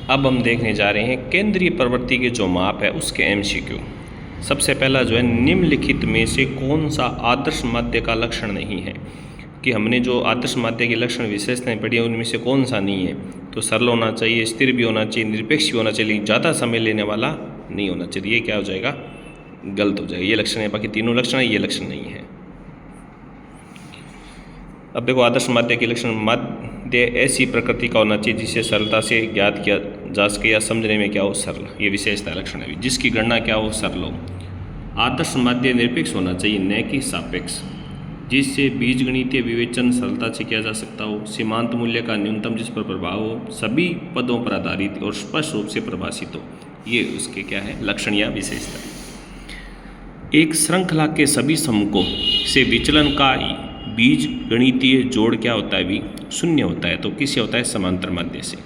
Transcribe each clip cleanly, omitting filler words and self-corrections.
अब हम देखने जा रहे हैं केंद्रीय प्रवृत्ति के जो माप है उसके एमसीक्यू। सबसे पहला जो है, निम्नलिखित में से कौन सा आदर्श माध्य का लक्षण नहीं है, कि हमने जो आदर्श माध्य के लक्षण विशेषताएं पढ़ी है उनमें से कौन सा नहीं है। तो सरल होना चाहिए, स्थिर भी होना चाहिए, निरपेक्ष भी होना चाहिए, ज़्यादा समय लेने वाला नहीं होना चाहिए। ये क्या हो जाएगा, गलत हो जाएगा। ये लक्षण है, बाकी तीनों लक्षण है, ये लक्षण नहीं है। अब देखो, आदर्श माध्य के लक्षण, माध्य ऐसी प्रकृति का होना चाहिए जिसे सरलता से ज्ञात किया जा सके या समझने में क्या हो, सरल। ये विशेषता लक्षण है, जिसकी गणना क्या हो, सरल हो। आदर्श माध्य निरपेक्ष होना चाहिए, न कि सापेक्ष, जिससे बीजगणितीय विवेचन सरलता से किया जा सकता हो। सीमांत मूल्य का न्यूनतम जिस पर प्रभाव हो, सभी पदों पर आधारित और स्पष्ट रूप से परिभाषित हो। ये उसके क्या है, लक्षण या विशेषता। एक श्रृंखला के सभी समकों से विचलन का बीज गणितीय जोड़ क्या होता है भी, शून्य होता है। तो किससे होता है, समांतर माध्य से।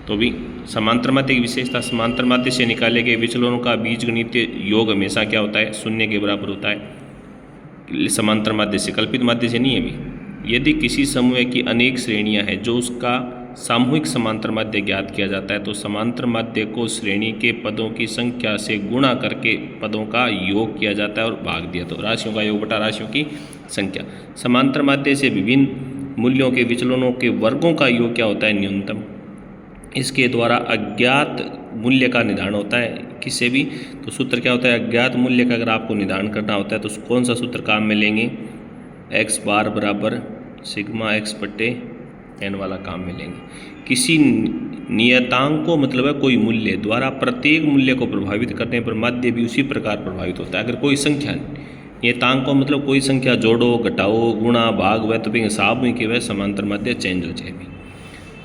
तो भी समांतर माध्य की विशेषता, समांतर माध्य से निकाले गए विचलनों का बीज गणितीय योग हमेशा क्या होता है, शून्य के बराबर होता है। समांतर माध्य से, कल्पित माध्य से नहीं है भी। यदि किसी समूह की अनेक श्रेणियां हैं जो उसका सामूहिक समांतर माध्य ज्ञात किया जाता है, तो समांतर माध्य को श्रेणी के पदों की संख्या से गुणा करके पदों का योग किया जाता है और भाग दिया। तो राशियों का योग बटा राशियों की संख्या। समांतर माध्य से विभिन्न मूल्यों के विचलनों के वर्गों का योग क्या होता है, न्यूनतम। इसके द्वारा अज्ञात मूल्य का निर्धारण होता है, किससे भी। तो सूत्र क्या होता है, अज्ञात मूल्य का अगर आपको निर्धारण करना होता है तो कौन सा सूत्र काम में लेंगे, एक्स बार बराबर सिग्मा एक्स बटे एन वाला काम में लेंगे। किसी नियतांक को मतलब है कोई मूल्य द्वारा प्रत्येक मूल्य को प्रभावित करने पर माध्य भी उसी प्रकार प्रभावित होता है। अगर कोई संख्या, नियतांक को मतलब कोई संख्या जोड़ो, घटाओ, गुणा, भाग वह तो भी हिसाब में कि वह समांतर माध्य चेंज हो जाएगी।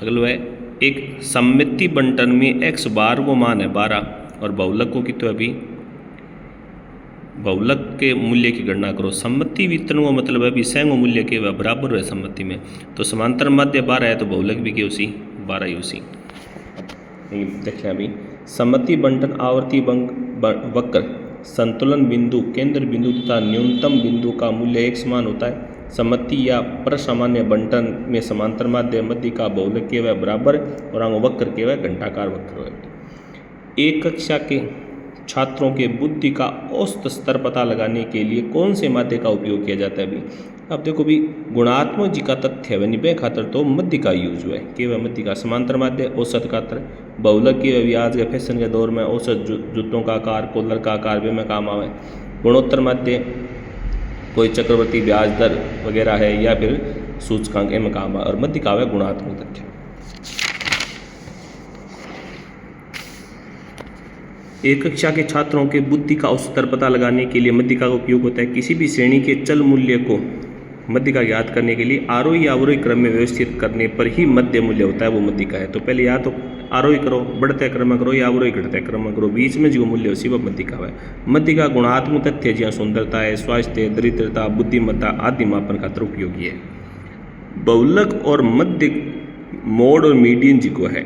अगला है, एक सममिति बंटन में एक्स बार को मान है 12 और बहुलक को कितना, अभी बहुलक के मूल्य की गणना करो। सम्मति वितरण को मतलब है विषय मूल्य के बराबर है सम्मति में। तो समांतर माध्य 12 है तो बहुलक भी के उसी 12 ही उसी। देखें अभी, सम्मति बंटन आवर्ती वक्र संतुलन बिंदु, केंद्र बिंदु तथा न्यूनतम बिंदु का मूल्य एक समान होता है। सम्मति या प्रसामान्य बंटन में समांतर माध्य मध्य का बहुलक के वह बराबर और अंग वक्र के वह घंटाकार वक्र है। एक कक्षा के छात्रों के बुद्धि का औसत स्तर पता लगाने के लिए कौन से माध्य का उपयोग किया जाता है अभी। अब देखो भी, गुणात्मक जी का तथ्य है निभे खातर तो मध्य का यूज हुआ है, केवल मध्य का। समांतर माध्य औसत खातर, बहुलक के भी आज के फैशन के दौर में औसत जूतों का आकार, कॉलर का आकार भी में काम आवे। गुणोत्तर माध्य कोई चक्रवर्ती ब्याज दर वगैरह है या फिर सूचकांक में काम आवे, और मध्य का है गुणात्मक तथ्य। एक कक्षा के छात्रों के बुद्धि का औसत स्तर पता लगाने के लिए मध्य का उपयोग होता है। किसी भी श्रेणी के चल मूल्य को मध्य का ज्ञात करने के लिए आरोही या अवरोही क्रम में व्यवस्थित करने पर ही मध्य मूल्य होता है, वो मध्य का है। तो पहले या तो आरोही करो, बढ़ते क्रम करो, या अवरोही घटते क्रम करो, बीच में जो मूल्य उसी वह मध्य का है। मध्य का गुणात्मक तथ्य जिया सुंदरता है, स्वास्थ्य, दरिद्रता, बुद्धिमत्ता आदि मापन खातर उपयोगी है। बहुलक और मध्य मोड और मीडियन जी को है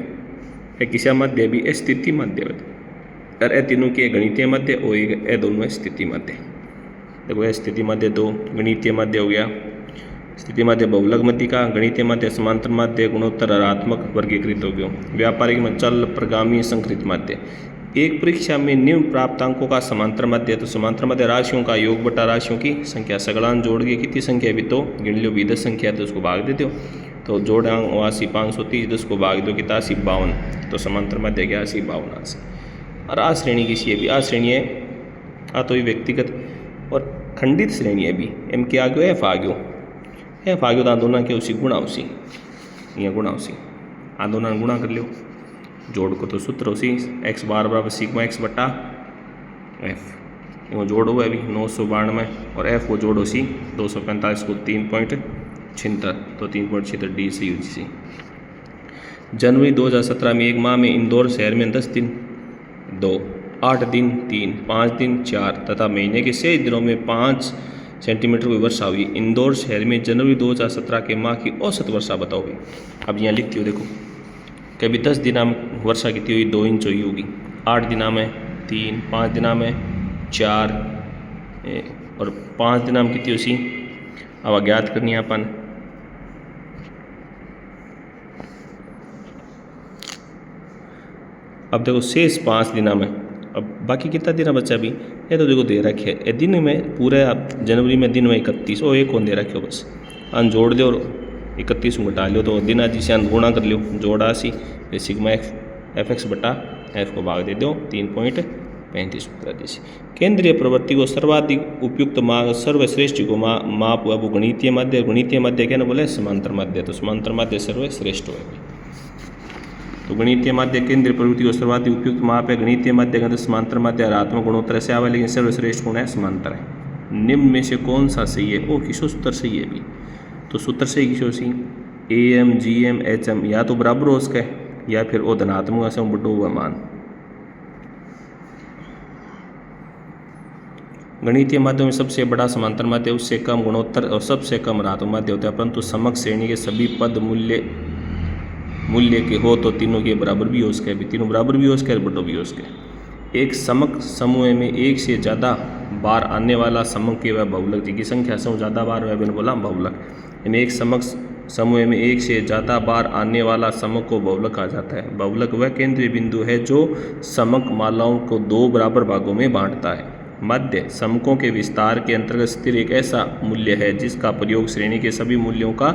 किसा मध्य भी स्थिति मध्य, और ए तीनों के गणितीय मध्य और ए दोनों स्थिति मध्य। देखो स्थिति मध्य दो, गणितीय मध्य हो गया। स्थिति मध्य बहुलक मध्य का, गणितीय मध्य समांतर मध्य, गुणोत्तर आत्मक वर्गीकृत हो गया। व्यापारिक में चल प्रगामी संकृत मध्य। एक परीक्षा में निम्न प्राप्तांकों का समांतर मध्य, तो समांतर मध्य राशियों का योग बटा राशियों की संख्या। सगड़ान जोड़ के कितनी संख्या भी तो गिन लो, भी 10 संख्या है तो उसको भाग देते हो। तो जोड़ 80 530, 10 को भाग दो कितना 80 52। तो समांतर मध्य क्या 80 52 से। और आ श्रेणी किसी है भी, आ श्रेणी है आ तो व्यक्तिगत और खंडित श्रेणी है भी। एम के आगे एफ आगे, एफ आगे तो दोनों के उसी गुणा उसी, ये गुणा उसी आ दोनों गुणा कर लो। जोड़ को तो सूत्र उसी एक्स बार बराबर सिग्मा एक्स बटा एफ, वो जोड़ हुआ अभी 992 और एफ को जोड़ उसी 245 को 3.76, तो 3.76 डी से यूजी। जनवरी 2017 में एक माह में इंदौर शहर में 10 दिन 2, 8 दिन 3, 5 दिन 4 तथा महीने के 6 दिनों में 5 सेंटीमीटर की वर्षा हुई। इंदौर शहर में जनवरी 2017 के माह की औसत वर्षा बताओ भी। अब यहाँ लिखती हो, देखो कभी 10 दिना में वर्षा कितनी हुई 2 इंच हुई होगी, 8 दिना में 3, 5 दिना में 4 और 5 दिना में कितनी उसी। अब अज्ञात करनी है अपन, अब देखो शेष 5 दिना में, अब बाकी कितना दिन बच्चा भी, ये तो देखो दे रखे है दिन में पूरे आप जनवरी में दिन में 31 और एक कौन दे रखे हो, बस अन जोड़ दो और 31 घटा लो तो दिन आज से गुणा कर लो, जोड़ा सी सिग्मा एफ एक्स बटा एफ को भाग दे दो 3.35 जैसे। केंद्रीय प्रवृत्ति को सर्वाधिक उपयुक्त सर्वश्रेष्ठ को माप अब गणितीय माध्य क्या ना बोले समांतर माध्य, तो समांतर माध्य सर्वश्रेष्ठ होगी। तो गणितीय माध्य केंद्रीय प्रवृत्ति को सर्वाधिक उपयुक्त माप है, गणितीय माध्य का समांतर माध्य आत्मक गुणोत्तर से आवा, लेकिन सर्वश्रेष्ठ गुण है समांतर है। निम्न में से कौन सा सही है, वो किसो सूत्र सही है भी, तो सूत्र सही किसो सी AM GM HM या तो बराबर हो उसका या फिर वो धनात्मक से बड़ो हुआ मान। गणितीय माध्य में सबसे बड़ा समांतर माध्य, उससे कम गुणोत्तर और सबसे कम ऋणात्मक माध्य होता है, परंतु समक श्रेणी के सभी पद मूल्य के हो तो तीनों के बराबर भी हो सके, भी तीनों बराबर भी हो सके, बड़ो भी हो सके। एक समक समूह में एक से ज़्यादा बार आने वाला समक के वह बहुलक, जिसकी संख्या समूह ज़्यादा बार वह बोला बहुलक। यानी एक समक समूह में एक से ज़्यादा बार आने वाला समक को बहुलक कहा जाता है। बहुलक वह केंद्रीय बिंदु है जो समक मालाओं को 2 बराबर भागों में बांटता है। मध्य समकों के विस्तार के अंतर्गत स्थिर एक ऐसा मूल्य है जिसका प्रयोग श्रेणी के सभी मूल्यों का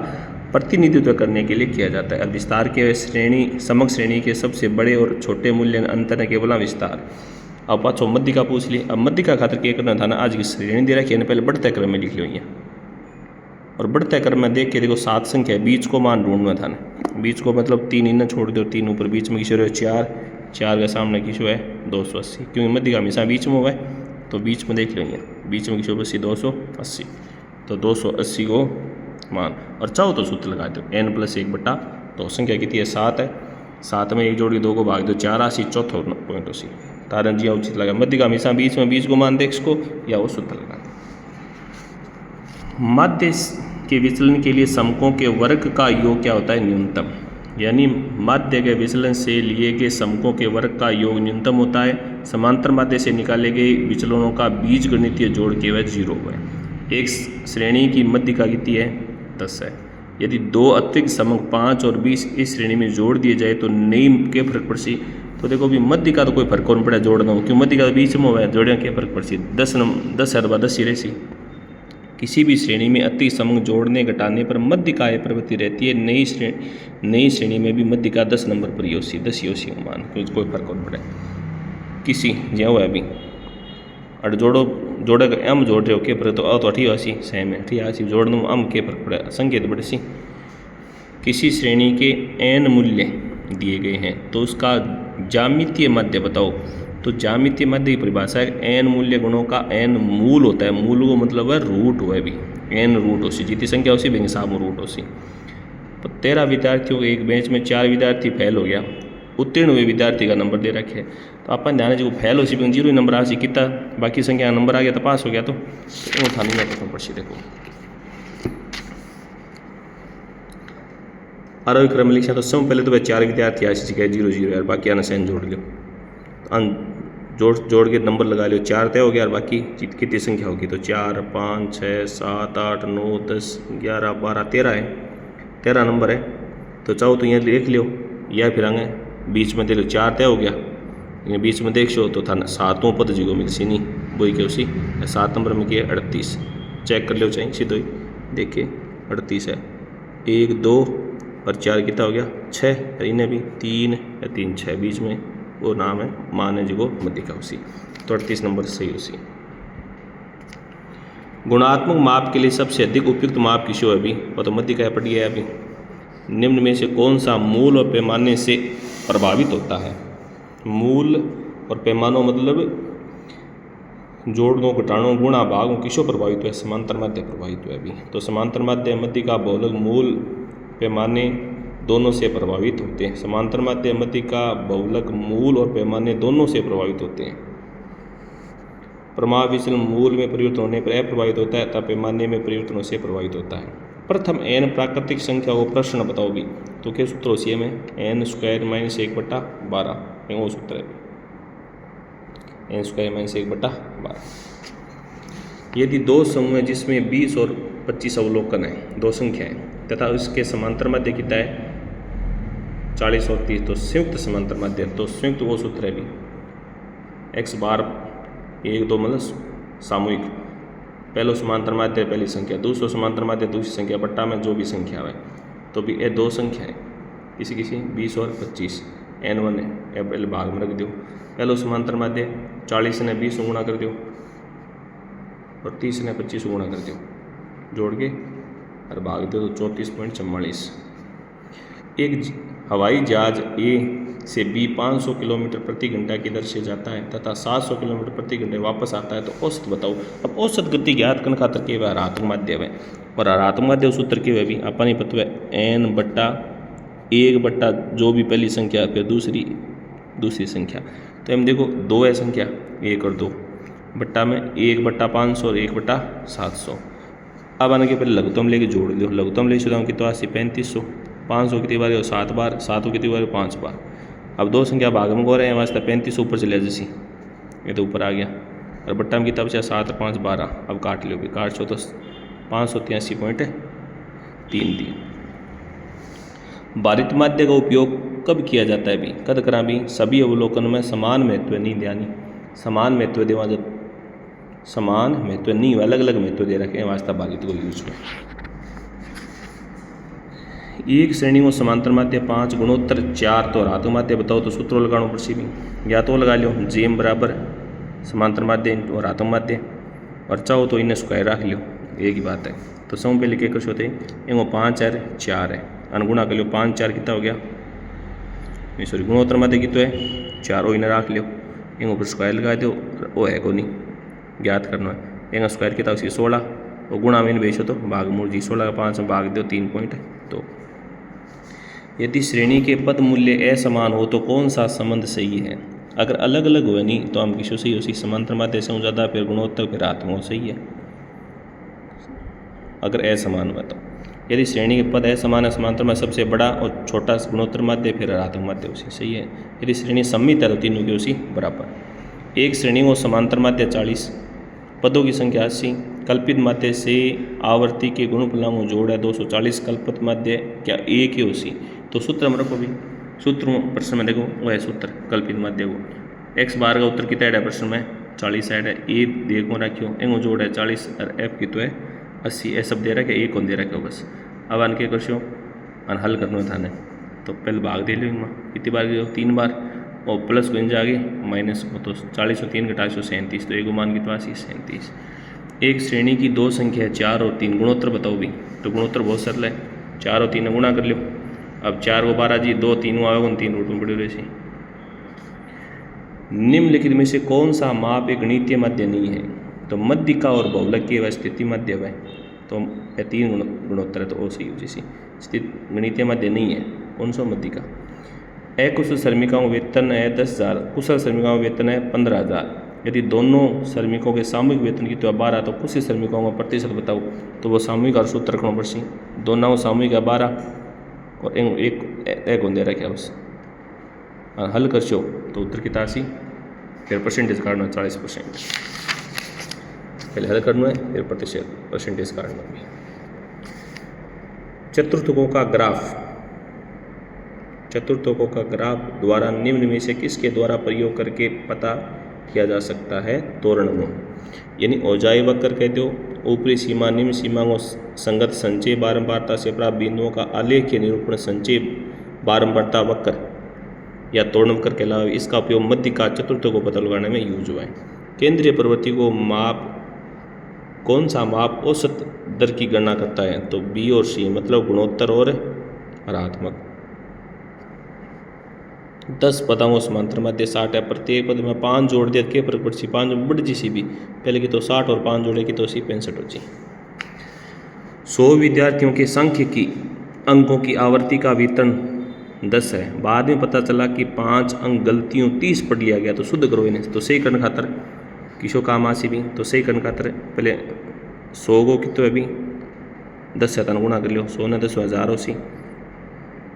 प्रतिनिधित्व करने के लिए किया जाता है। अब विस्तार के समक श्रेणी के सबसे बड़े और छोटे मूल्य अंतर है केवल विस्तार। अब पाछो मध्य का पूछ लिए, अब मध्य का खातर क्या करना था ना, आज की श्रेणी दे रखी है, पहले बढ़ते क्रम में लिख लो है, और बढ़ते क्रम में देख के देखो 7 संख्या है, बीच को मान ढूंढना था ना, बीच को मतलब 3 इन्हें छोड़ दो, 3 ऊपर, बीच में किशोर है 4 के सामने किशो है 280, क्योंकि मध्य का हमेशा बीच में हुआ है, तो बीच में देख लो बीच में किशोर बसी 280, तो 280 को मान, और चाहो तो सूत्र लगा दो n+1 तो संख्या कितनी है 7 है, 7 में 1 जोड़ के 2 को भाग दो 84, चौथा पॉइंट उसी तारण जी उचित लगा। मध्य का हमेशा बीच में, बीच को मान दे इसको या वो सूत्र लगा दो। मध्य के विचलन के लिए समकों के वर्ग का योग क्या होता है, न्यूनतम, यानी माध्य के विचलन से लिए गए समकों के वर्ग का योग न्यूनतम होता है। समांतर माध्य से निकाले गए विचलनों का बीजगणितीय जोड़ के वह 0 है। एक श्रेणी की मध्य का कितनी है 10 है। यदि 2 अतिरिक्त समक 5 और 20 इस श्रेणी में जोड़ दिए जाए तो नई के फर्क पड़सी, तो देखो भी मध्य का तो कोई फर्क नहीं पड़ा जोड़ना हो, क्यों मध्य का तो बीच में हुआ है, जोड़ने के फर्क पड़सी 10 है 10 ही रहसी। किसी भी श्रेणी में अतिरिक्त समक जोड़ने घटाने पर मध्य का प्रवृत्ति रहती है। नई श्रेणी में भी मध्य का 10 नंबर पर योसी 10 योसी मान, कोई फर्क नहीं पड़े किसी जो है अभी और जोड़े एम जोड़ रहे हो के पर तो अठी आसी सेम है, ठीक है, जोड़ने अम के फर्क पड़े संकेत बड़े सी। किसी श्रेणी के n मूल्य दिए गए हैं तो उसका ज्यामितीय माध्य बताओ, तो ज्यामितीय माध्य की परिभाषा है n मूल्य गुणों का n मूल होता है, मूल को मतलब है रूट हुआ भी, n रूट हो सी, जितनी संख्या उसी बेंगे साहब रूट हो सी। तो 13 विद्यार्थियों के एक बेंच में 4 विद्यार्थी फेल हो गया, उत्तीर्ण हुए विद्यार्थी का नंबर दे रखे है, तो अपन ध्यान जो फेल हो सी 0 नंबर आ सी, कितना बाकी संख्या नंबर आ गया तो पास हो गया, तो उठाने में पड़ सी। देखो आरोही क्रम में लिखा तो सब पहले तो वह 4 विद्यार्थी आ सी 0 0 यार, बाकी आना सेन जोड़ लो, जोड़ के नंबर लगा लो, 4 तय हो गया और बाकी कितनी संख्या होगी, तो 4 5 6 7 8 9 10 11 12 13 है, 13 नंबर है। तो चाहो तो यहाँ लिख लो या फिर आगे बीच में दे लो, 4 तय हो गया, ये बीच में देख सो तो था 7वां पद जी को मिल सी नहीं वही के उसी 7 नंबर में किया 38, चेक कर लो चाहिए सीधो ही देखिए 38 है, 1 2 और 4 कितना हो गया 6, इन्हें भी 3 या 3 6 बीच में वो नाम है मान है जी को मध्य का उसी, तो 38 नंबर सही उसी। गुणात्मक माप के लिए सबसे अधिक उपयुक्त माप किसो है अभी, वो तो मध्य का पड़ गया है अभी। निम्न में से कौन सा मूल और पैमाने से प्रभावित होता है, मूल और पैमानों मतलब जोड़नों घटानों गुणा भागों किसो प्रभावित हुआ, समांतर माध्य प्रभावित हुआ अभी। तो समांतर माध्य मध्य का बहुलक मूल पैमाने दोनों से प्रभावित होते हैं। समांतर माध्य मध्य का बहुलक मूल और पैमाने दोनों से प्रभावित होते हैं। प्रमाण विचलन मूल में परिवर्तन होने पर अप्रभावित होता है तथा पैमाने में परिवर्तनों से प्रभावित होता है। प्रथम n प्राकृतिक संख्या को प्रश्न बताओ भी, तो क्या सूत्र होती है में n² - 1/12 वो सूत्र है n² - 1/12। यदि 2 समूह है जिसमें 20 और 25 अवलोकन है, 2 संख्या है तथा उसके समांतर माध्य कितना है 40 और 30, तो संयुक्त समांतर माध्य, तो संयुक्त वो सूत्र है भी x बार 1 2 मतलब सामूहिक, पहलो समांतर माध्य पहली संख्या, दूसरो समांतर माध्य दूसरी संख्या, बट्टा में जो भी संख्या है, तो भी ये दो संख्या है किसी किसी 20 और 25, n1 है, ये पहले भाग में रख दो, पहलो समांतर माध्य 40 ने 20 गुणा कर दो और 30 ने 25 गुणा कर दो, जोड़ के और भाग दो तो 34.44। एक हवाई जहाज ए से बी 500 किलोमीटर प्रति घंटा की दर से जाता है तथा 700 किलोमीटर प्रति घंटे वापस आता है, तो औसत बताओ। अब औसत गति ज्ञात करने खातर के वह हरात्मक माध्य है, और हरात्मक माध्य सूत्र के वह भी अपन ही पता है n बट्टा 1 बट्टा जो भी पहली संख्या फिर दूसरी संख्या, तो हम देखो 2 है संख्या 1 और 2 बट्टा में 1 बट्टा 500 और 1 बट्टा 700। अब आने के पहले लघुत्तम लेके जोड़ दो, लघुत्तम ले चुका हूँ कितना 3500, 500 कितनी बार 7 बार, 7 कितनी बार 5 बार। अब दो संख्या भाग में हो रहे हैं वास्ते 35 ऊपर चले जैसी, ये तो ऊपर आ गया, और बट्टा में कितना बचा 7 5 12, अब काट लो भी, काट छो तो 583.33। भारित माध्य का उपयोग कब किया जाता है भी, कद करा भी सभी अवलोकन में समान महत्व नहीं दियानी, समान महत्व देवा, जब समान महत्व नहीं अलग अलग महत्व दे रखे हैं वास्ता भारित को यूज में। एक श्रेणी में समांतर माध्य 5 गुणोत्तर 4 तो हरात्मक माध्य बताओ, तो सूत्रों लगाना पड़सी भी, या तो लगा लो जेम बराबर समांतर माध्य और हरात्मक माध्य, और चाहो तो इन्हें स्क्वायर रख लो, एक ही बात है। तो सम पे लिखे कुछ होते हैं इनको 5 और 4 है, अनुगुणा कर लो 5 4 कितना हो गया, नहीं सॉरी गुणोत्तर माध्य कितना है 4, इन्हें रख लो, इनको पर स्क्वायर लगा दो, वो है को नहीं ज्ञात करना है, इनका स्क्वायर कितना उसी 16 और गुणा में बेचो तो भागमूल जी 16 का 5 में भाग दो 3.2। यदि श्रेणी के पद मूल्य असमान हो तो कौन सा संबंध सही है, अगर अलग अलग हो नहीं तो हम किसो सही उसी समांतर माध्य से ज़्यादा फिर गुणोत्तर फिर हरात्मक सही है, अगर असमान हुआ तो। यदि श्रेणी के पद असमान है समांतर में सबसे बड़ा और छोटा गुणोत्तर माध्य फिर हरात्मक माध्य उसी सही है। यदि श्रेणी सम्मित है तो तीनों की उसी बराबर। एक श्रेणी को समांतर माध्य 40, पदों की संख्या 80, कल्पित माध्य से आवर्ती के गुणफलों को जोड़ है 240, कल्पित माध्य क्या एक ही उसी, तो सूत्र हम रखो भी, सूत्र प्रश्न में देखो वह है सूत्र कल्पित माध्य को, x बार का उत्तर कितना है प्रश्न में 40 है, ए देखो रखियो एंगो जोड़ है 40 और f की तो है 80, ये सब दे रखे एक कौन दे रखे हो बस। अब आन के करशो अन हल करना था ने, तो पहले भाग दे लो इनमें कितनी बार गए 3 बार, और प्लस को इन जागे माइनस को, तो 40 और 3 घटा 137, तो एक मान की तो 37। एक श्रेणी की दो संख्या है 4 और 3, गुणोत्तर बताओ भी, तो गुणोत्तर बहुत सरल है, 4 और 3 गुणा कर लो, अब 4 को 12 जी 2 3 आएगा 3 रूट में पड़े रहे। निम्नलिखित में से कौन सा माप एक गणितीय माध्य नहीं है, तो मध्यिका और बहुलक की वह स्थिति माध्य है, तो यह 3 गुणोत्तर है, तो ओ सही जैसी स्थित गणितीय माध्य नहीं है, कौन सा मध्यिका। अकुशल श्रमिकों का वेतन है 10,000, कुशल श्रमिकों का वेतन है 15,000। यदि दोनों श्रमिकों के सामूहिक वेतन की तो 12, तो कुशल श्रमिकों का प्रतिशत बताओ, तो वो सामूहिक और सूत्र रखना पड़सी, दोनों सामूहिक है 12 और एक दे रखा है बस। हल कर शो तो उत्तर की 80, फिर परसेंटेज काटना 40%, पहले हल करना है फिर प्रतिशत परसेंटेज काटना भी। चतुर्थकों का ग्राफ, चतुर्थकों का ग्राफ द्वारा निम्न में से किसके द्वारा प्रयोग करके पता किया जा सकता है, त्वरण गुण, यानी औजाई वक्र कह दो, ऊपरी सीमा निम्न सीमा को संगत संचय बारंबारता से प्राप्त बिंदुओं का आलेखीय निरूपण संचय बारंबारता वक्र या त्वरण वक्र के अलावा इसका उपयोग मध्यिका चतुर्थक को पता लगाने में यूज हुआ है। केंद्रीय प्रवृत्ति को माप, कौन सा माप औसत दर की गणना करता है, तो बी और सी मतलब गुणोत्तर और हरात्मक। 10 पदों को समांतर माध्य 60 है, प्रत्येक पद में 5 जोड़ दिया के फर्क पड़ती 5 में बढ़ जी सी भी, पहले की तो 60 और 5 जोड़े की तो 65 हो जी। 100 विद्यार्थियों के संख्य की अंकों की आवर्ती का वेतन 10 है, बाद में पता चला कि 5 अंक गलतियों 30 पढ़ लिया गया, तो शुद्ध करो इन्हें, तो सही करने खातर किसो काम आसी भी, तो सही करने खातर पहले 100 को कितो है भी 10 से गुणा कर लियो, 100 ने 10 1000 सी,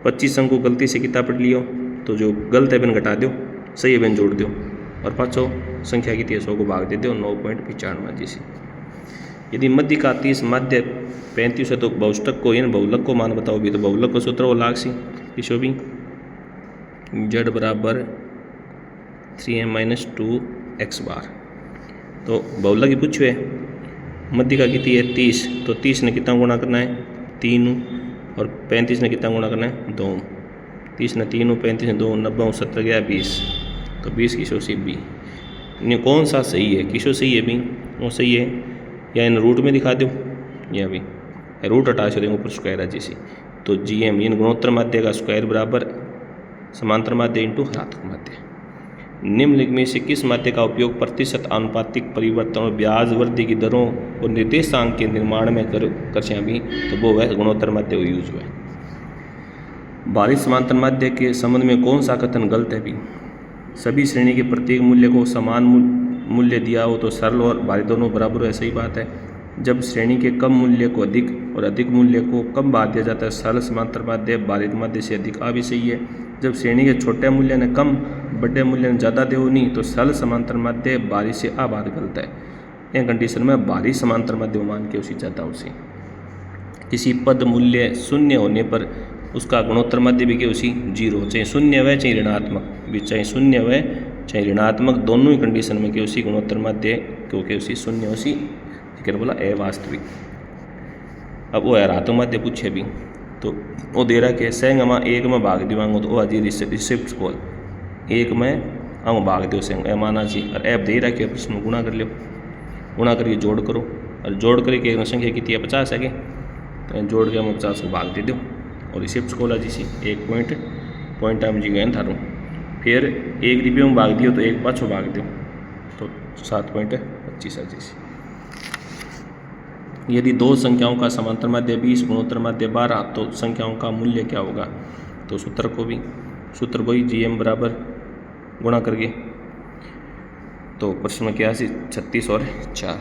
25 अंक को गलती से कितना पढ़ लियो, तो जो गलत है बिन घटा दो, सही है बिन जोड़ दो, और पाँचों संख्या की 100 को भाग दे दो 9.95 जैसी। यदि मध्य का 30 मध्य 35 है तो बहुष्टक को इन बहुलक को मान बताओ भी, तो बहुलक को सूत्र वो लाग सी किशो भी जेड बराबर 3m-2x बार। तो बहुला की पूछो है मध्यिका कितनी है 30, तो 30 ने कितना गुणा करना है 3 और 35 ने कितना गुणा करना है 2। 30 ने 3 35 ने 2 90 70 गया 20, तो 20 किसो सी बी। इन्हें कौन सा सही है किसो सही है भी वो सही है, या इन रूट में दिखा दो या भी रूट हटा से ऊपर स्क्वायर है जैसी। तो जी एम इन गुणोत्तर माध्य का स्क्वायर बराबर समांतर माध्य इंटू हरात्मक माध्य। निम्नलिखित में से किस माध्य का उपयोग प्रतिशत आनुपातिक परिवर्तन और ब्याज वृद्धि की दरों और निर्देशांक के निर्माण में कर भी, तो वो वह गुणोत्तर माध्य को यूज हुआ है। बाहरी समांतर माध्य के संबंध में कौन सा कथन गलत है भी। सभी श्रेणी के प्रत्येक मूल्य को समान मूल्य दिया हो तो सरल और भारी दोनों बराबर है, सही बात है। जब श्रेणी के कम मूल्य को अधिक और अधिक मूल्य को कम बार दिया जाता है सरल समांतर माध्य भारित माध्य से अधिक आ भी सही है। जब श्रेणी के छोटे मूल्य ने कम बड़े मूल्य ने ज़्यादा दे नहीं तो सरल समांतर माध्य भारी से आ बात गलत है। यह कंडीशन में भारी समांतर माध्य मान के उसी ज़्यादा उसी किसी पद मूल्य शून्य होने पर उसका गुणोत्तर माध्य भी के उसी 0, चाहे शून्य व चाहे ऋणात्मक भी, चाहे शून्य व चाहे ऋणात्मक दोनों ही कंडीशन में के उसी गुणोत्तर माध्य क्योंकि उसी शून्य उसी क्या बोला अवास्तविक। अब वो हरात्मक माध्य पूछे भी तो वो दे रहा कि सेंग एक में भाग दिवांगो तो वो अजी रिसिप्ट कॉल एक में हम भाग दो सेंग ए माना जी और ऐप दे रहा कि प्रश्न गुणा कर लो, गुणा करके जोड़ करो और जोड़ करके संख्या कितनी है 50 है कि तो जोड़ के हम 50 को भाग दे दो और रिसिप्ट कॉल जी सी एक पॉइंट हम जी गए थारू फिर 1 रुपये में भाग दियो तो 1 पाछो भाग दो तो 7.25 है जी सी। यदि दो संख्याओं का समांतर माध्य 20 गुणोत्तर माध्य 12 तो संख्याओं का मूल्य क्या होगा। तो सूत्र को ही जी एम बराबर गुणा करके तो प्रश्न में क्या है 36 और 4।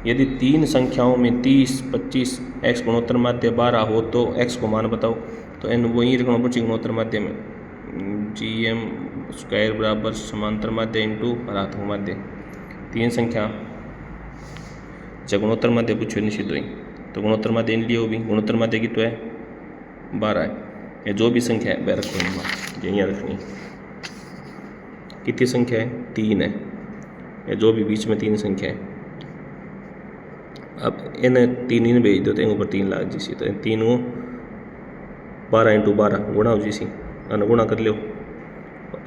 यदि तीन संख्याओं में 30 25 x गुणोत्तर माध्य 12 हो तो x को मान बताओ। तो एन वही रखना पड़े गुणोत्तर माध्य में जी एम स्क्वायर बराबर समांतर माध्य इंटू हरात्मक माध्य। तीन संख्या जब गुणोत्तर माध्य पूछो निश्चित हुई तो गुणोत्तर माध्य इन लिए भी गुणोत्तर माध्य की तो है 12 है। ये जो भी संख्या है वह रखनी यहीं रखनी। कितनी संख्या है 3 है, ये जो भी बीच में 3 संख्या है। अब इन्हें 3 इन भेज दो तो ऊपर 3 लाख जी सी तो 3 को 12 इंटू 12 गुणा हो जी सी गुणा कर लो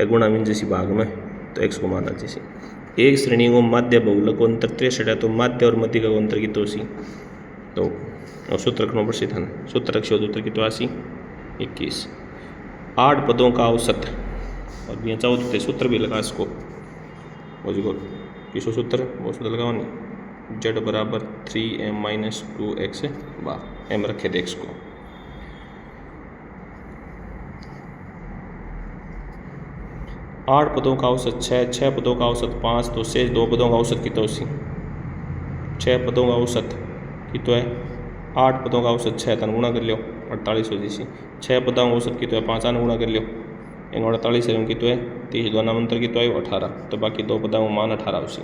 गुणा मीन जैसी भाग में तो x को माना जैसी। एक श्रेणी को माध्य बहुलक को अंतर 63 है तो माध्य और मध्यिका को अंतर की तो सी तो सूत्र रखना पड़े था सूत्र रखो उत्तर की तो 21 8 पदों का औसत और भी चाहो तो सूत्र भी लगा इसको वो जी किसो सूत्र वो सूत्र लगाओ नहीं जेड बराबर 3m-2x बार एम रखे थे x को। आठ पदों का औसत 6 पदों का औसत 5 तो शेष 2 पदों का औसत की तो 6 पदों का औसत की तो है 8 पदों का औसत 6 तन गुणा कर लो 48 हो जैसी 6 पदों का औसत की तो है 5 आन गुणा कर लो 48 की तो है 30 दोनों अंतर की तो है 18 तो बाकी 2 पदों का मान 18 उसी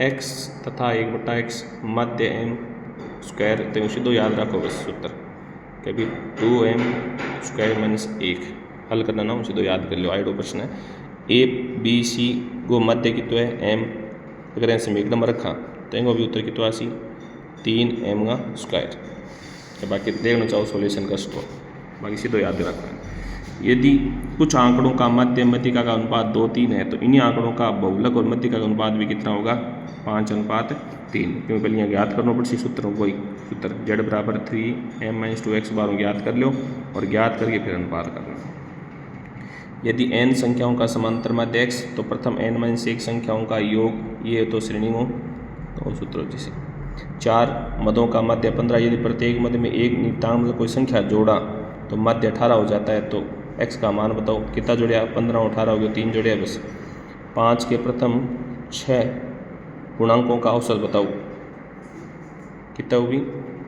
x तथा 1/x मध्य m स्क्वायर तो सीधो याद रखो बस सूत्र कभी 2m स्क्वायर -1 हल करना ना उसे तो याद कर लो आइडो प्रश्न है। ए बी सी गो मध्य की तो है एम अगर ऐसे में एकदम रखा तो इनको भी उत्तर की तो आसी 3m का स्क्वायर तो बाकी देखना चाहो सॉल्यूशन कर सको बाकी सीधो याद रखना। यदि कुछ आंकड़ों का मध्यिका का अनुपात 2:3 है तो इन्हीं आंकड़ों का बहुलक और मध्यिका का अनुपात भी कितना होगा 5:3 क्योंकि पहले यहाँ ज्ञात करना पड़ती सूत्र वही सूत्र जेड बराबर 3m-2x बार ज्ञात कर लो और ज्ञात करके फिर अनुपात करना। यदि n संख्याओं का समांतर माध्य x तो प्रथम n-1 संख्याओं का योग ये तो श्रेणी हो तो सूत्र जैसे 4 मदों का मध्य 15 यदि प्रत्येक मध्य में एक नियतांक कोई संख्या जोड़ा तो मध्य 18 हो जाता है तो x का मान बताओ कितना जोड़िया 15 18 हो गया 3 जोड़िया बस। 5 के प्रथम 6 गुणांकों का औसत बताओ कितना होगी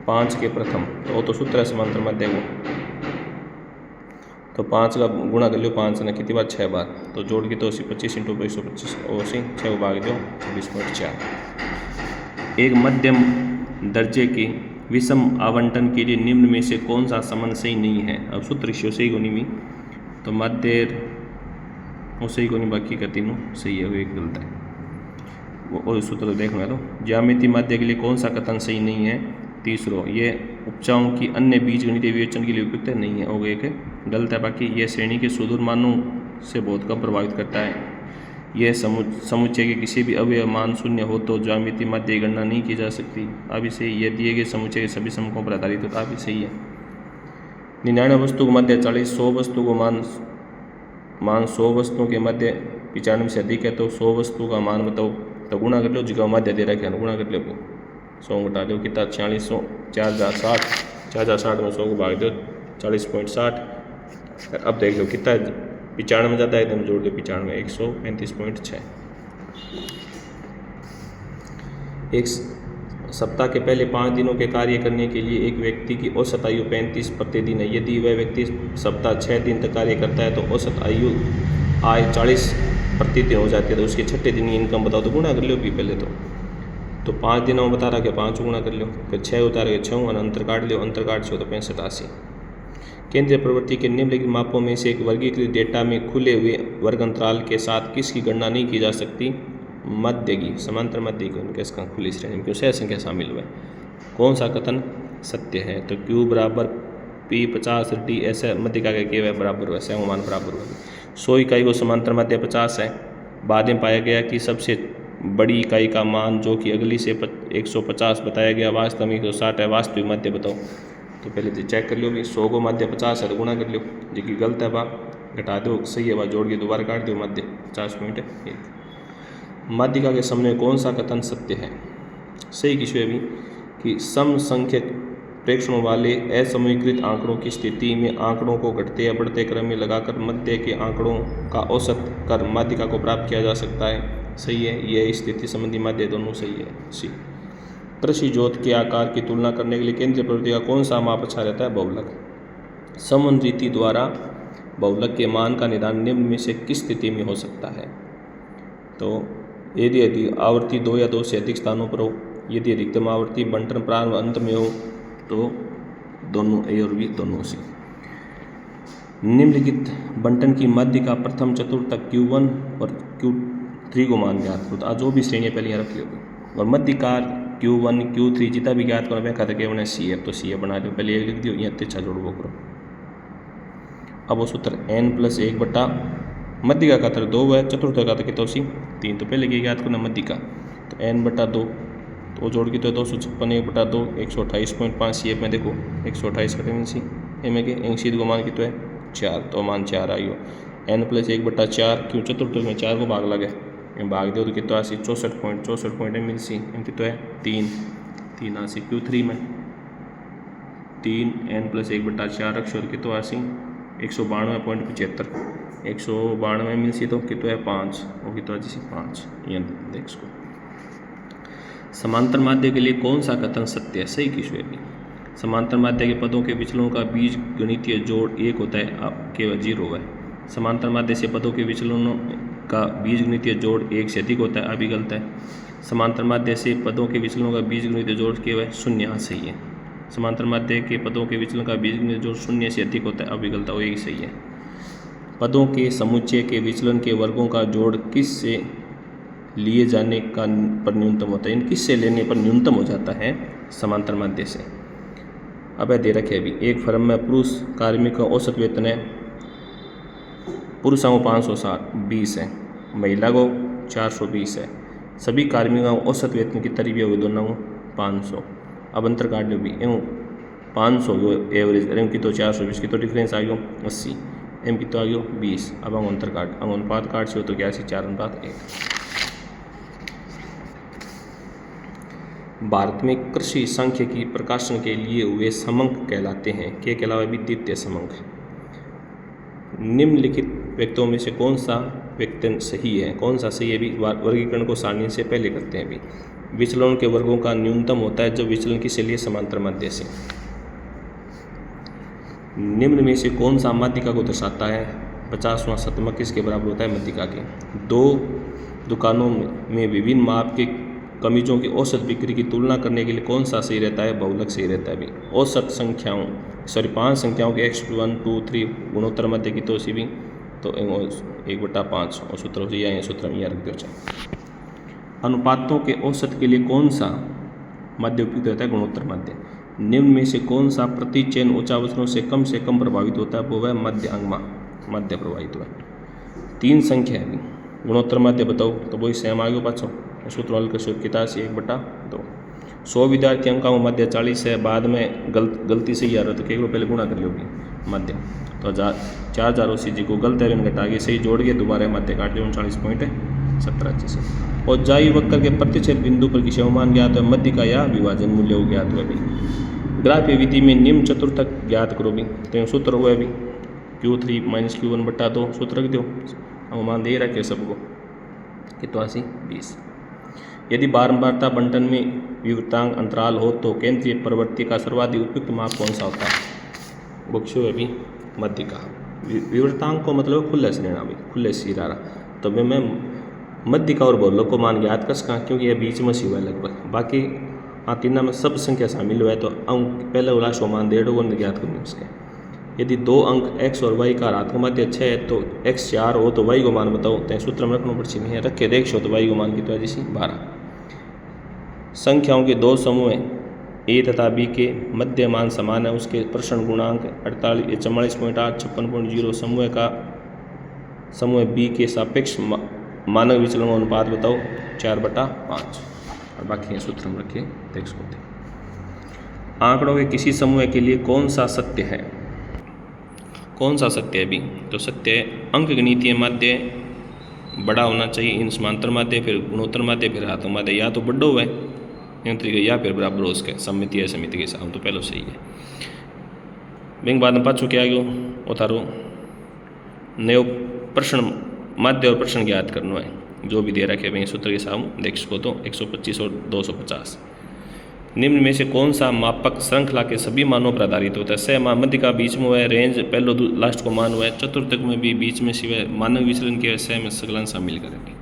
5 के प्रथम तो वो तो सूत्र है समांतर माध्य को तो 5 का गुणा कर लो 5 ने कितनी बार 6 बार तो जोड़ के तो 25 इंटू 125 और 6 को भाग दो 26.4। एक मध्यम दर्जे की विषम आवंटन के लिए निम्न में से कौन सा संबंध सही नहीं है। अब सूत्र सही होनी भी तो मध्य वो सही को नहीं, बाकी का तीनों सही है, वो एक गलत है। वो सूत्र देखना तो ज्यामिति माध्य के लिए कौन सा कथन सही नहीं है? तीसरो, ये उपचाओं की अन्य बीजगणितीय विवेचन के लिए उपयुक्त नहीं है, हो एक गलत है। बाकी ये श्रेणी के सुदूर मानों से बहुत कम प्रभावित करता है। यह समुच्चय के किसी भी अवयव मान शून्य हो तो ज्यामिति माध्य गणना नहीं की जा सकती। अभी सही, यह दिए गए समुच्चय के सभी समकों पर आधारित होता है, अभी सही है। 99 वस्तु को मध्य 40, 100 वस्तु को मान 100 वस्तुओं के मध्य 95 से अधिक है तो 100 वस्तु का मान बताओ, तो गुणा कर लो, जगह मध्य दे रखा है गुणा कर लो, 100 घटा दो, कितना 4600, 4060, 4060 में 100 को भाग दो 40.60। अब देख लो कितना 95 में जाता है, एकदम जोड़ दो 95, 135.6। एक सप्ताह के पहले 5 दिनों के कार्य करने के लिए एक व्यक्ति की औसत आयु 35 प्रतिदिन है। यदि वह व्यक्ति सप्ताह 6 दिन तक कार्य करता है तो औसत आय 40 प्रतिदिन हो जाती है। तो उसके छठे दिन की इनकम बताओ, तो गुणा कर लो भी पहले तो 5 दिनों में बता रहा कि 5 गुणा कर लो, फिर 6 उतार के 6 और अंतर काट लो, अंतर काट से तो 65 80। केंद्रीय प्रवृत्ति के निम्नलिखित मापों में से एक वर्गीकृत डेटा में खुले हुए वर्ग अंतराल के साथ किसकी गणना नहीं की जा सकती? मध्य की, समांतर मध्य की, उनके इसका खुली श्रेणी में क्यों सह संख्या शामिल हुए। कौन सा कथन सत्य है? तो Q बराबर P 50 D ऐसा मध्यिका का केवल बराबर हुआ, सह मान बराबर हुआ। 100 इकाई को समांतर मध्य 50 है। बाद में पाया गया कि सबसे बड़ी इकाई का मान जो कि अगली से 150 बताया गया, वास्तव में 160 है। वास्तविक मध्य बताओ, तो पहले तो चेक कर लो भी, 100 को मध्य 50 है तो गुणा कर लो, जो कि गलत है बा घटा दो, सही है बा जोड़ के दोबारा काट दो, मध्य 50.1। माध्यिका के सामने कौन सा कथन सत्य है? सही किसमें अभी कि सम संख्यक प्रेक्षणों वाले असमूहीकृत आंकड़ों की स्थिति में आंकड़ों को घटते या बढ़ते क्रम में लगाकर मध्य के आंकड़ों का औसत कर माध्यिका को प्राप्त किया जा सकता है। सही है, यह स्थिति संबंधी माध्य दोनों सही है। सी, कृषि जोत के आकार की तुलना करने के लिए केंद्रीय प्रवृत्ति का कौन सा माप अच्छा रहता है? बहुलक। समन रीति द्वारा बहुलक के मान का निदान निम्न में से किस स्थिति में हो सकता है? तो यदि आवृत्ति 2 या 2 से अधिक स्थानों पर हो, यदि अधिकतम आवृत्ति बंटन प्रारंभ अंत में हो, तो दोनों ए और बी दोनों सी। निम्नलिखित बंटन की मध्य का प्रथम चतुर्थ तक Q1 और Q3 को मान ज्ञात करो। आज जो भी श्रेणियाँ पहले यहाँ रख लो, और मध्यकार Q1 Q3 जितना भी ज्ञात करो, मैं कहता केवल सी है, तो सी है बना लो, पहले एक लिख दियो, यहाँ अच्छा जोड़ो करो। अब वो सूत्र n+1 बटा मध्यिका का तर 2 है, चतुर्थ का कितना 3, तो पहले की ज्ञात करना मध्यिका, तो n/2, तो जोड़ की तो 256 1/2 128.5। ये में देखो 128 कटे में सी एम के एंशीद को मान की तो है 4, तो मान 4 आई हो। n+1/4 क्यों चतुर्थ में 4 को भाग लगे, भाग दो तो कितना 64.64 मिल सी एम की तो है 3 आसी। Q3 में 3 n+1/4 अक्षर की तो आसी 192.75, 192 मिल सी तो कितना है 5, वो कितना जी 5। ये देख इसको। समांतर माध्य के लिए कौन सा कथन सत्य है? सही किसमें भी समांतर माध्य के पदों के विचलनों का बीज गणितीय जोड़ 1 होता है, अब केवल 0 है। समांतर माध्य से पदों के विचलनों का बीज गणितीय जोड़ 1 से अधिक होता है, अभी गलत है। समांतर माध्य से पदों के विचलनों का बीज गणितीय जोड़ केवल 0, यहाँ सही है। समांतर माध्य के पदों के विचलन का बीज गणितीय जोड़ 0 से अधिक होता है, अभी गलत है, वही सही है। पदों के समुच्चय के विचलन के वर्गों का जोड़ किस से लिए जाने का पर न्यूनतम होता है? इन किस से लेने पर न्यूनतम हो जाता है? समांतर माध्य से। अब दे रखे अभी एक फर्म में पुरुष कार्मिक का औसत वेतन है, पुरुषों को 520 है, महिला को 420 है। सभी कार्मिकों का औसत वेतन कितना भी होगी? दोनों को 500। अब अंतर काट लो भी, एवं 500 एवरेज, एम की तो 420 की तो डिफरेंस आ गया 80, एम की तो आ गया 20। अब हम अंतर काट, हम अनुपात काट से हो तो क्या 4:1। भारत में कृषि सांख्यिकी प्रकाशन के लिए हुए समंक कहलाते हैं, के अलावा भी द्वितीय समंक। निम्नलिखित व्यक्तियों में से कौन सा व्यक्तन सही है? कौन सा सही है? भी वर्गीकरण को सारणी से पहले करते हैं। भी विचलन के वर्गों का न्यूनतम होता है जब विचलन किससे लिए? समांतर माध्य से। निम्न में से कौन सा माध्यिका को दर्शाता है? 50वां शतमक किसके बराबर होता है? मध्यिका के। 2 दुकानों में विभिन्न माप के कमीजों की औसत बिक्री की तुलना करने के लिए कौन सा सही रहता है? बहुलक सही रहता है भी। औसत संख्याओं 5 संख्याओं के x 1 2 3 गुणोत्तर मध्य की तो सी भी तो 1/5 और सूत्र हो जाए सूत्र यहाँ रख दो। अनुपातों के औसत के लिए कौन सा मध्य उपयुक्त रहता है? गुणोत्तर मध्य। निम्न में से कौन सा प्रति चयन उच्चावचनों से कम प्रभावित होता है? वो वह मध्य अंग मध्य प्रभावित हुआ। 3 संख्या है गुणोत्तर मध्य बताओ तो वही सेम आगे पाछो सूत्र हल कर कितना से 1/2। 100 विद्यार्थी अंकों में मध्य 40 है, बाद में गलती से ही आ रहा तो केवल पहले गुणा कर लोगे मध्य तो 4080 जी को गलत है घटा के सही जोड़ के दोबारा मध्य काट लिया 39.17 से। और जाई वक्र के प्रतिच्छेद बिंदु पर किसी अवमान ज्ञात है मध्य का या विभाजन मूल्य ज्ञात हुआ भी। ग्राफीय विधि में निम्न चतुर्थक ज्ञात करो भी तो सूत्र हुआ भी Q3 - Q1/2 सूत्र रख दो। अवमान दे रखे सबको कितना 20। यदि बारंबारता बंटन में विवर्तांक अंतराल हो तो केंद्रीय प्रवृत्ति का सर्वाधिक उपयुक्त माप कौन सा होता है? बक्शो है भी मध्य का। विवर्तांक को मतलब खुले से लेना भी खुले सिरा तो मैं मध्य का और बहुलक को मान ज्ञात कर सका क्योंकि यह बीच में सी हुआ लगभग। बाकी हाँ तीन में सब संख्या शामिल हुआ है तो अंक पहले वाला सो मान 1.5 ज्ञात करने उसके। यदि 2 अंक x और y का रात मध्य 6 है तो x 4 हो तो y को मान बताओ तो सूत्र में रखना पड़े नहीं रखे देख सो तो y को मान की तो जैसी 12। संख्याओं के 2 समूह a तथा b के मध्य मान समान है उसके प्रश्न गुणांक 44.8 56.0 समूह b के सापेक्ष मानक विचलन अनुपात बताओ 4/5 और बाकी सूत्र में रखे देख सकते। आंकड़ों के किसी समूह के लिए कौन सा सत्य है? कौन सा सत्य है भी तो सत्य है अंक गणितीय माध्य बड़ा होना चाहिए इन समांतर माध्य फिर गुणोत्तर माध्य फिर हाथों माध्य या तो बड़ो हुआ है या फिर बराबर हो उसके समिति है समिति के साथ तो पहले सही है। बैंक बाद में पाछो क्या गयो उतारो नयो प्रश्न माध्य और प्रश्न ज्ञात करना है जो भी दे रखे भाई सूत्र के साथ देख सको तो 125 और 250। निम्न में से कौन सा मापक श्रृंखला के सभी मानों पर आधारित होता है? सह मध्य का बीच में हुआ है रेंज पहलो लास्ट को मान हुआ है चतुर्थक में भी बीच में सिवाय मानक विचलन के सह में संकलन शामिल करेंगे।